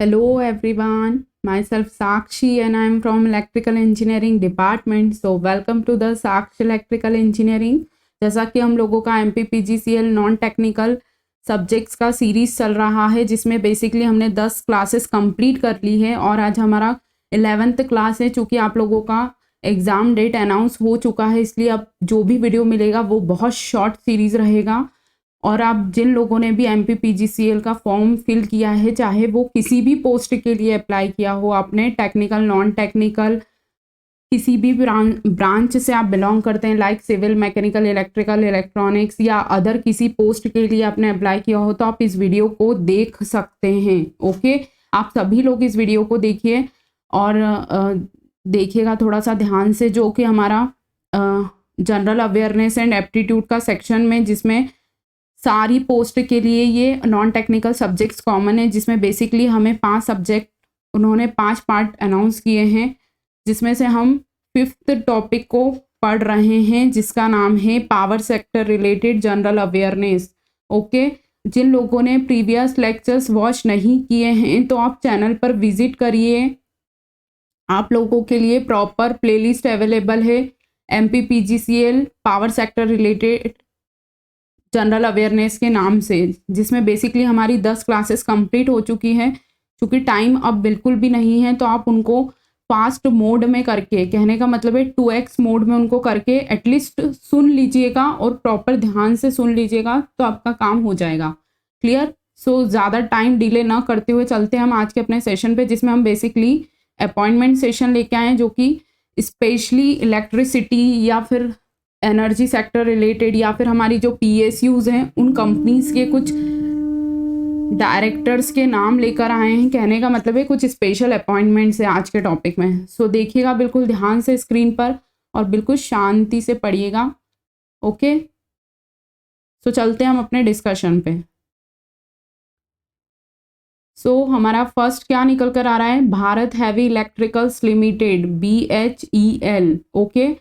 Hello everyone, myself Sakshi and I am from Electrical Engineering Department. So welcome to the Sakshi Electrical Engineering. जैसा कि हम लोगों का MPPGCL non technical subjects का series चल रहा है जिसमें बेसिकली हमने 10 क्लासेस कंप्लीट कर ली है और आज हमारा 11th क्लास है। चूँकि आप लोगों का एग्ज़ाम डेट अनाउंस हो चुका है इसलिए अब जो भी वीडियो मिलेगा वो बहुत शॉर्ट सीरीज़ रहेगा। और आप जिन लोगों ने भी MPPGCL का फॉर्म फिल किया है, चाहे वो किसी भी पोस्ट के लिए अप्लाई किया हो, आपने टेक्निकल नॉन टेक्निकल किसी भी ब्रांच से आप बिलोंग करते हैं, like civil, mechanical, electrical, electronics या अदर किसी पोस्ट के लिए आपने अप्लाई किया हो, तो आप इस वीडियो को देख सकते हैं। ओके, आप सभी लोग इस वीडियो को देखिए और देखिएगा थोड़ा सा ध्यान से, जो कि हमारा जनरल अवेयरनेस एंड एप्टीट्यूड का सेक्शन में, जिसमें सारी पोस्ट के लिए ये नॉन टेक्निकल सब्जेक्ट्स कॉमन है, जिसमें बेसिकली हमें 5 सब्जेक्ट, उन्होंने 5 पार्ट अनाउंस किए हैं, जिसमें से हम 5th टॉपिक को पढ़ रहे हैं जिसका नाम है power sector related general awareness. Okay, जिन लोगों ने प्रीवियस लेक्चर्स वॉच नहीं किए हैं तो आप चैनल पर विजिट करिए, आप लोगों के लिए प्रॉपर प्लेलिस्ट अवेलेबल है MPPGCL power sector related general awareness के नाम से, जिसमें बेसिकली हमारी 10 क्लासेस कंप्लीट हो चुकी हैं। क्योंकि टाइम अब बिल्कुल भी नहीं है तो आप उनको फास्ट मोड में करके, कहने का मतलब है 2x मोड में उनको करके एटलीस्ट सुन लीजिएगा और प्रॉपर ध्यान से सुन लीजिएगा तो आपका काम हो जाएगा। क्लियर? सो ज़्यादा टाइम डिले ना करते हुए चलते हैं हम आज के अपने सेशन पे, जिसमें हम बेसिकली अपॉइंटमेंट सेशन लेके आए हैं, जो कि स्पेशली इलेक्ट्रिसिटी या फिर एनर्जी सेक्टर रिलेटेड या फिर हमारी जो PSUs हैं उन कंपनीज के कुछ डायरेक्टर्स के नाम लेकर आए हैं। कहने का मतलब है कुछ स्पेशल अपॉइंटमेंट्स है आज के टॉपिक में। सो देखिएगा बिल्कुल ध्यान से स्क्रीन पर और बिल्कुल शांति से पढ़िएगा। ओके, सो चलते हैं हम अपने डिस्कशन पे। सो हमारा फर्स्ट क्या निकल कर आ रहा है, Bharat heavy electricals limited BHEL। Okay,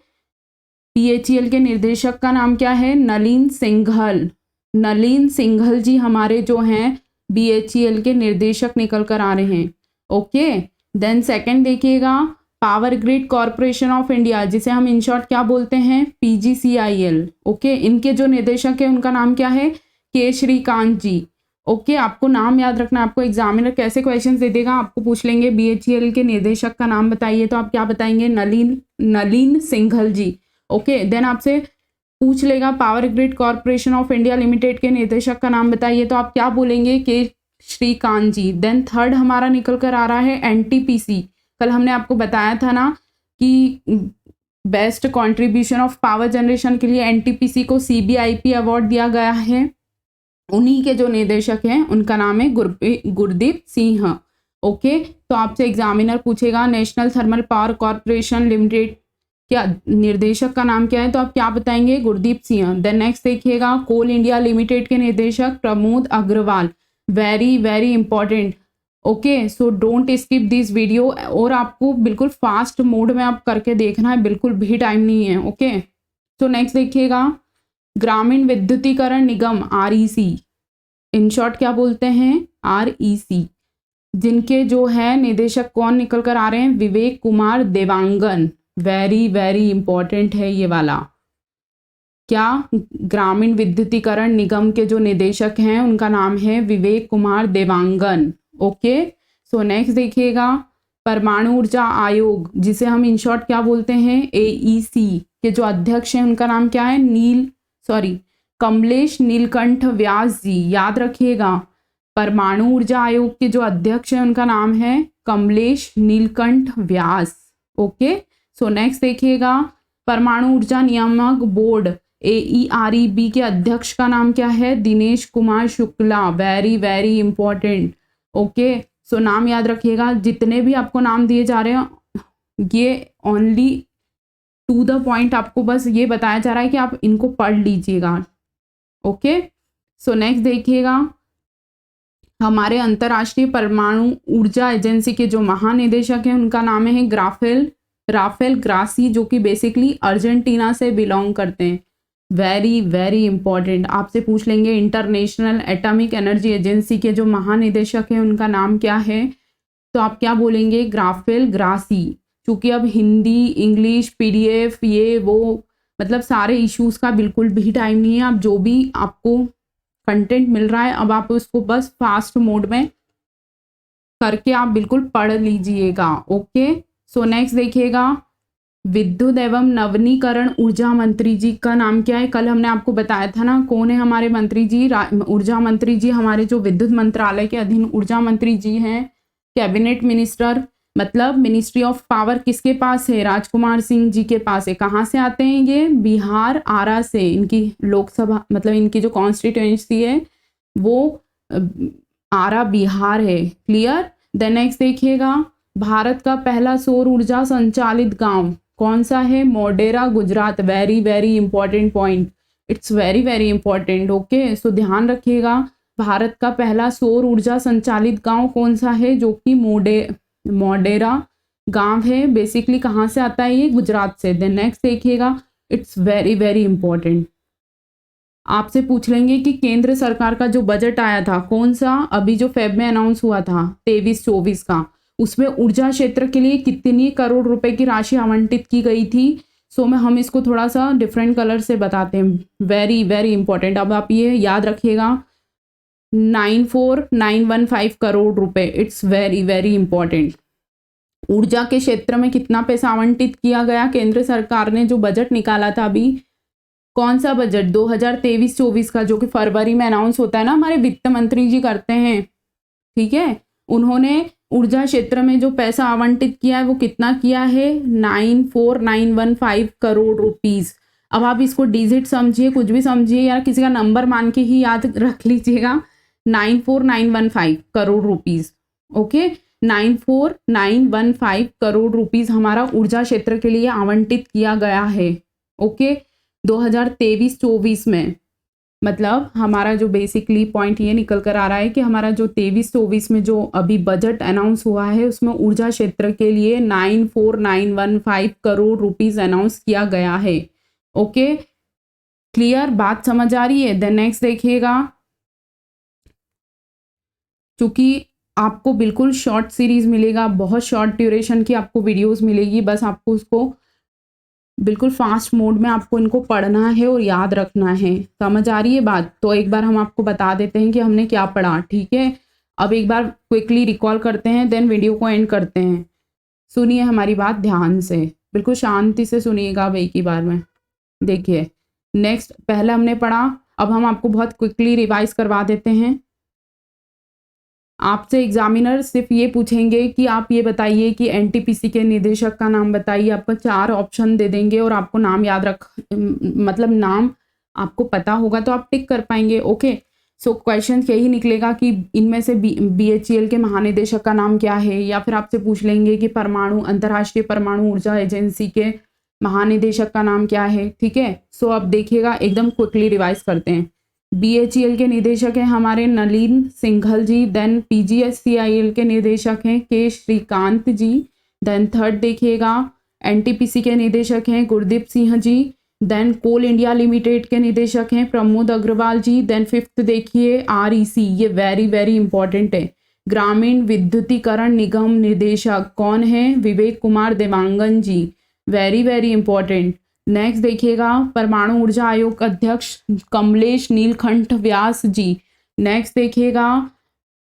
BHEL के निर्देशक का नाम क्या है, नलीन सिंघल। नलीन सिंघल जी हमारे जो हैं BHEL के निर्देशक निकल कर आ रहे हैं। ओके, देन सेकंड देखिएगा, power grid corporation of India, जिसे हम इन शॉर्ट क्या बोलते हैं, PGCIL। ओके, इनके जो निर्देशक है उनका नाम क्या है, के श्रीकांत जी। ओके, आपको नाम याद रखना। आपको एग्जामिनर कैसे क्वेश्चंस दे देगा, आपको पूछ लेंगे BHEL के निर्देशक का नाम बताइए, तो आप क्या बताएंगे, नलीन सिंघल जी। ओके, देन आपसे पूछ लेगा power grid corporation of India limited के निर्देशक का नाम बताइए, तो आप क्या बोलेंगे, के श्रीकांत जी। देन थर्ड हमारा निकल कर आ रहा है NTPC। कल हमने आपको बताया था ना कि best contribution of power generation के लिए NTPC को CBIP अवार्ड दिया गया है। उन्हीं के जो निर्देशक हैं उनका नाम है गुरदीप सिंह। ओके, तो आपसे एग्जामिनर पूछेगा national thermal power corporation limited क्या निर्देशक का नाम क्या है, तो आप क्या बताएंगे, गुरदीप सिंह। देन नेक्स्ट देखिएगा, कोल इंडिया लिमिटेड के निर्देशक Pramod Agarwal. Very very important. Okay, so don't skip this video, और आपको बिल्कुल फास्ट मोड में आप करके देखना है, बिल्कुल भी टाइम नहीं है। ओके, सो नेक्स्ट देखिएगा, ग्रामीण विद्युतीकरण निगम REC, इन शॉर्ट क्या बोलते हैं, REC, जिनके जो है निदेशक कौन निकल कर आ रहे हैं, Vivek Kumar Dewangan. Very very important है ये वाला। क्या, ग्रामीण विद्युतीकरण निगम के जो निदेशक हैं उनका नाम है Vivek Kumar Dewangan. Okay, so next देखिएगा, परमाणु ऊर्जा आयोग, जिसे हम इन शॉर्ट क्या बोलते हैं, AEC, के जो अध्यक्ष हैं उनका नाम क्या है, कमलेश नीलकंठ व्यास जी। याद रखिएगा, परमाणु ऊर्जा आयोग के जो अध्यक्ष हैं उनका नाम है कमलेश नीलकंठ व्यास। ओके, सो नेक्स्ट देखिएगा, परमाणु ऊर्जा नियामक बोर्ड AEREB के अध्यक्ष का नाम क्या है, Dinesh Kumar Shukla. Very very important. Okay, so नाम याद रखिएगा, जितने भी आपको नाम दिए जा रहे हैं ये ओनली टू द पॉइंट, आपको बस ये बताया जा रहा है कि आप इनको पढ़ लीजिएगा। ओके, सो नेक्स्ट देखिएगा, हमारे अंतर्राष्ट्रीय परमाणु ऊर्जा एजेंसी के जो महानिदेशक हैं उनका नाम है राफेल ग्रासी, जो कि बेसिकली अर्जेंटीना से बिलोंग करते हैं। वेरी वेरी इंपॉर्टेंट, आपसे पूछ लेंगे इंटरनेशनल एटॉमिक एनर्जी एजेंसी के जो महानिदेशक हैं उनका नाम क्या है, तो आप क्या बोलेंगे, ग्राफेल ग्रासी। क्योंकि अब हिंदी, इंग्लिश, पीडीएफ, ये वो मतलब सारे इश्यूज़ का बिल्कुल भी टाइम नहीं है। अब जो भी आपको कंटेंट मिल रहा है अब आप उसको बस फास्ट मोड में करके आप बिल्कुल पढ़ लीजिएगा। ओके, सो नेक्स्ट देखिएगा, विद्युत एवं नवीनीकरण ऊर्जा मंत्री जी का नाम क्या है। कल हमने आपको बताया था ना कौन है हमारे मंत्री जी, ऊर्जा मंत्री जी हमारे जो विद्युत मंत्रालय के अधीन ऊर्जा मंत्री जी हैं। कैबिनेट मिनिस्टर मतलब मिनिस्ट्री ऑफ पावर किसके पास है, राजकुमार सिंह जी के पास है। कहाँ से आते हैं ये, बिहार आरा से। इनकी लोकसभा मतलब इनकी जो कॉन्स्टिट्यूएंसी है वो आरा बिहार है। क्लियर। देन नेक्स्ट देखिएगा, भारत का पहला सौर ऊर्जा संचालित गांव कौन सा है, Modhera Gujarat. Very very important point, it's very very important. Okay, so ध्यान रखिएगा, भारत का पहला सौर ऊर्जा संचालित गांव कौन सा है, जो कि मोढेरा गांव है। बेसिकली कहाँ से आता है ये, गुजरात से। देन नेक्स्ट देखिएगा, इट्स वेरी वेरी इंपॉर्टेंट, आपसे पूछ लेंगे कि केंद्र सरकार का जो बजट आया था कौन सा, अभी जो फेब में अनाउंस हुआ था 23-24 का, उसमें ऊर्जा क्षेत्र के लिए कितनी करोड़ रुपए की राशि आवंटित की गई थी। सो में हम इसको थोड़ा सा डिफरेंट कलर से बताते हैं। वेरी वेरी इंपॉर्टेंट, अब आप ये याद रखिएगा, 94,915 करोड़ रुपए। It's very very important. ऊर्जा के क्षेत्र में कितना पैसा आवंटित किया गया, केंद्र सरकार ने जो बजट निकाला था अभी, कौन सा बजट, 2023-24 का, जो कि फरवरी में अनाउंस होता है ना, हमारे वित्त मंत्री जी करते हैं। ठीक है, उन्होंने ऊर्जा क्षेत्र में जो पैसा आवंटित किया है वो कितना किया है, 94,915 करोड़ रुपीस। अब आप इसको डिजिट समझिए, कुछ भी समझिए, या किसी का नंबर मान के ही याद रख लीजिएगा, 94,915 crore rupees. Okay, 94,915 crore rupees हमारा ऊर्जा क्षेत्र के लिए आवंटित किया गया है। ओके, 2023-24 में, मतलब हमारा जो बेसिकली पॉइंट ये निकल कर आ रहा है कि हमारा जो 23-24 में जो अभी बजट अनाउंस हुआ है उसमें ऊर्जा क्षेत्र के लिए 94,915 करोड़ रुपीस अनाउंस किया गया है। ओके, क्लियर, बात समझ आ रही है। देन नेक्स्ट देखिएगा, क्योंकि आपको बिल्कुल शॉर्ट सीरीज मिलेगा, बहुत शॉर्ट ड्यूरेशन की आपको वीडियोस मिलेगी, बस आपको उसको बिल्कुल फास्ट मोड में आपको इनको पढ़ना है और याद रखना है। समझ आ रही है बात। तो एक बार हम आपको बता देते हैं कि हमने क्या पढ़ा। ठीक है, अब एक बार क्विकली रिकॉल करते हैं, देन वीडियो को एंड करते हैं। सुनिए हमारी बात ध्यान से, बिल्कुल शांति से सुनिएगा अब एक ही बार में। देखिए, नेक्स्ट पहले हमने पढ़ा, अब हम आपको बहुत क्विकली रिवाइज करवा देते हैं। आपसे एग्जामिनर सिर्फ ये पूछेंगे कि आप ये बताइए कि एनटीपीसी के निदेशक का नाम बताइए। आपको 4 ऑप्शन दे देंगे और आपको नाम याद मतलब नाम आपको पता होगा तो आप टिक कर पाएंगे। ओके, सो क्वेश्चन यही निकलेगा कि इनमें से बीएचईएल के महानिदेशक का नाम क्या है, या फिर आपसे पूछ लेंगे कि अंतर्राष्ट्रीय परमाणु ऊर्जा एजेंसी के महानिदेशक का नाम क्या है। ठीक है, सो अब देखिएगा, एकदम क्विकली रिवाइज करते हैं। बीएचईएल के निदेशक हैं हमारे नलिन सिंघल जी। देन पीजीएससीआईएल के निदेशक हैं K Shrikant ji. Then third देखिएगा, एनटीपीसी के निदेशक हैं Gurdeep Singh ji. Then Coal India limited के निदेशक हैं प्रमोद अग्रवाल जी। देन फिफ्थ देखिए आरईसी, ये वेरी वेरी इंपॉर्टेंट है, ग्रामीण विद्युतीकरण निगम निदेशक कौन है, Vivek Kumar Dewangan ji. Very very important. Next देखिएगा, परमाणु ऊर्जा आयोग अध्यक्ष कमलेश नीलकंठ व्यास जी। नेक्स्ट देखिएगा,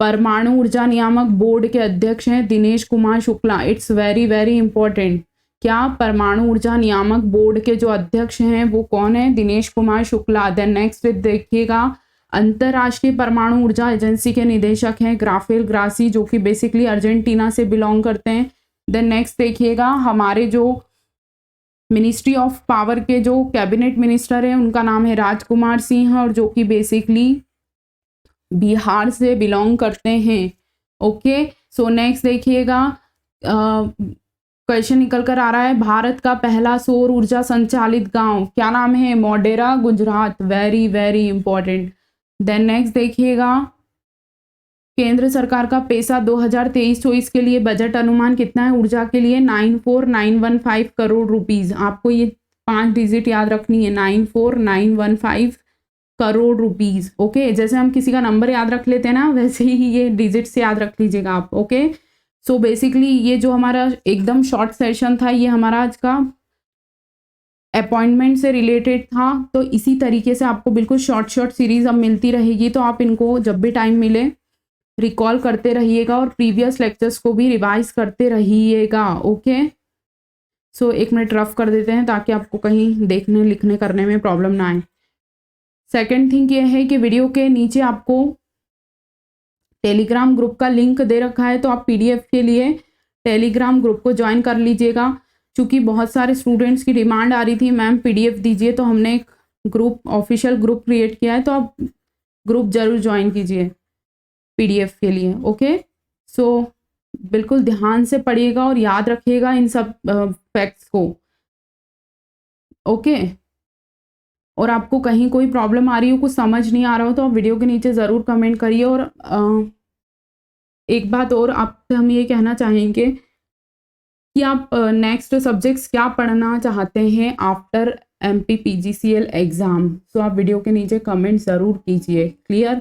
परमाणु ऊर्जा नियामक बोर्ड के अध्यक्ष हैं Dinesh Kumar Shukla. It's very very important, क्या परमाणु ऊर्जा नियामक बोर्ड के जो अध्यक्ष हैं वो कौन है, दिनेश कुमार शुक्ला। देन नेक्स्ट देखिएगा, अंतर्राष्ट्रीय परमाणु ऊर्जा एजेंसी के निदेशक हैं ग्राफेल ग्रासी, जो कि बेसिकली अर्जेंटीना से बिलोंग करते हैं। देन नेक्स्ट देखिएगा, हमारे जो मिनिस्ट्री ऑफ पावर के जो कैबिनेट मिनिस्टर हैं उनका नाम है राजकुमार सिंह, और जो कि बेसिकली बिहार से बिलोंग करते हैं। ओके, सो नेक्स्ट देखिएगा, क्वेश्चन निकल कर आ रहा है, भारत का पहला सौर ऊर्जा संचालित गांव क्या नाम है, Modhera Gujarat. Very very important. Then next देखिएगा, केंद्र सरकार का पैसा 2023-24 के लिए बजट अनुमान कितना है ऊर्जा के लिए, 94,915 करोड़ रुपीस। आपको ये 5 डिजिट याद रखनी है, 94,915 करोड़ रुपीस। ओके, जैसे हम किसी का नंबर याद रख लेते हैं ना, वैसे ही ये डिजिट से याद रख लीजिएगा आप। ओके, सो बेसिकली ये जो हमारा एकदम शॉर्ट सेशन था, ये हमारा आज का अपॉइंटमेंट से रिलेटेड था। तो इसी तरीके से आपको बिल्कुल शॉर्ट सीरीज अब मिलती रहेगी, तो आप इनको जब भी टाइम मिले रिकॉल करते रहिएगा और प्रीवियस लेक्चर्स को भी रिवाइज करते रहिएगा। ओके, सो 1 मिनट रफ कर देते हैं ताकि आपको कहीं देखने लिखने करने में प्रॉब्लम ना आए। सेकेंड थिंग ये है कि वीडियो के नीचे आपको टेलीग्राम ग्रुप का लिंक दे रखा है, तो आप पीडीएफ के लिए टेलीग्राम ग्रुप को ज्वाइन कर लीजिएगा। क्योंकि बहुत सारे स्टूडेंट्स की डिमांड आ रही थी मैम पीडीएफ दीजिए, तो हमने एक ग्रुप ऑफिशियल ग्रुप क्रिएट किया है, तो आप ग्रुप जरूर ज्वाइन कीजिए पीडीएफ के लिए। ओके, सो बिल्कुल ध्यान से पढ़िएगा और याद रखिएगा इन सब फैक्ट्स को। ओके, और आपको कहीं कोई प्रॉब्लम आ रही हो, कुछ समझ नहीं आ रहा हो, तो आप वीडियो के नीचे ज़रूर कमेंट करिए। और एक बात और आपसे हम ये कहना चाहेंगे कि आप नेक्स्ट सब्जेक्ट्स क्या पढ़ना चाहते हैं आफ्टर MPPGCL एग्ज़ाम। सो आप वीडियो के नीचे कमेंट ज़रूर कीजिए। क्लियर?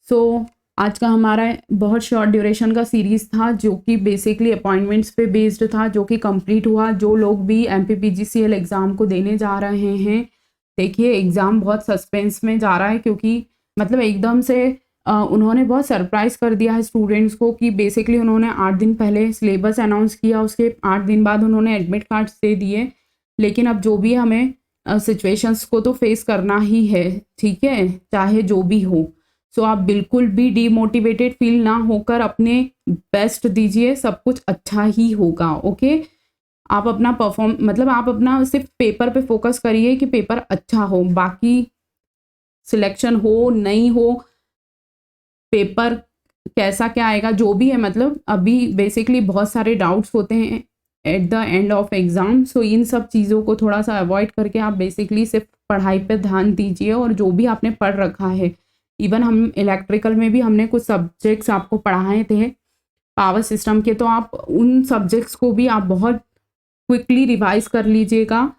सो आज का हमारा बहुत शॉर्ट ड्यूरेशन का सीरीज़ था, जो कि बेसिकली अपॉइंटमेंट्स पे बेस्ड था, जो कि कंप्लीट हुआ। जो लोग भी MPPGCL एग्ज़ाम को देने जा रहे हैं, देखिए एग्ज़ाम बहुत सस्पेंस में जा रहा है, क्योंकि मतलब एकदम से उन्होंने बहुत सरप्राइज़ कर दिया है स्टूडेंट्स को कि बेसिकली उन्होंने 8 दिन पहले सिलेबस अनाउंस किया, उसके 8 दिन बाद उन्होंने एडमिट कार्ड्स दे दिए। लेकिन अब जो भी हमें सिचुएशंस को तो फेस करना ही है, ठीक है, चाहे जो भी हो। सो आप बिल्कुल भी डीमोटिवेटेड फील ना होकर अपने बेस्ट दीजिए, सब कुछ अच्छा ही होगा। ओके, आप अपना आप अपना सिर्फ पेपर पे फोकस करिए कि पेपर अच्छा हो, बाकी सिलेक्शन हो नहीं हो, पेपर कैसा क्या आएगा जो भी है, मतलब अभी बेसिकली बहुत सारे डाउट्स होते हैं at the end of exam. So इन सब चीज़ों को थोड़ा सा अवॉइड करके आप बेसिकली सिर्फ पढ़ाई पे ध्यान दीजिए। और जो भी आपने पढ़ रखा है, इवन हम इलेक्ट्रिकल में भी हमने कुछ सब्जेक्ट्स आपको पढ़ाए थे पावर सिस्टम के, तो आप उन सब्जेक्ट्स को भी आप बहुत क्विकली रिवाइज कर लीजिएगा।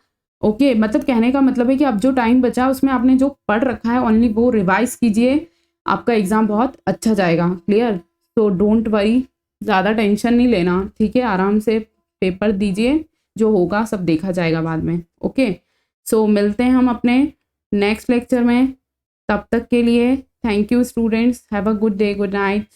ओके, मतलब कहने का मतलब है कि अब जो टाइम बचा उसमें आपने जो पढ़ रखा है ओनली वो रिवाइज कीजिए, आपका एग्ज़ाम बहुत अच्छा जाएगा। क्लियर? तो डोंट वरी, ज़्यादा टेंशन नहीं लेना, ठीक है, आराम से पेपर दीजिए, जो होगा सब देखा जाएगा बाद में। ओके, सो मिलते हैं हम अपने नेक्स्ट लेक्चर में, तब तक के लिए thank you students, have a good day, good night.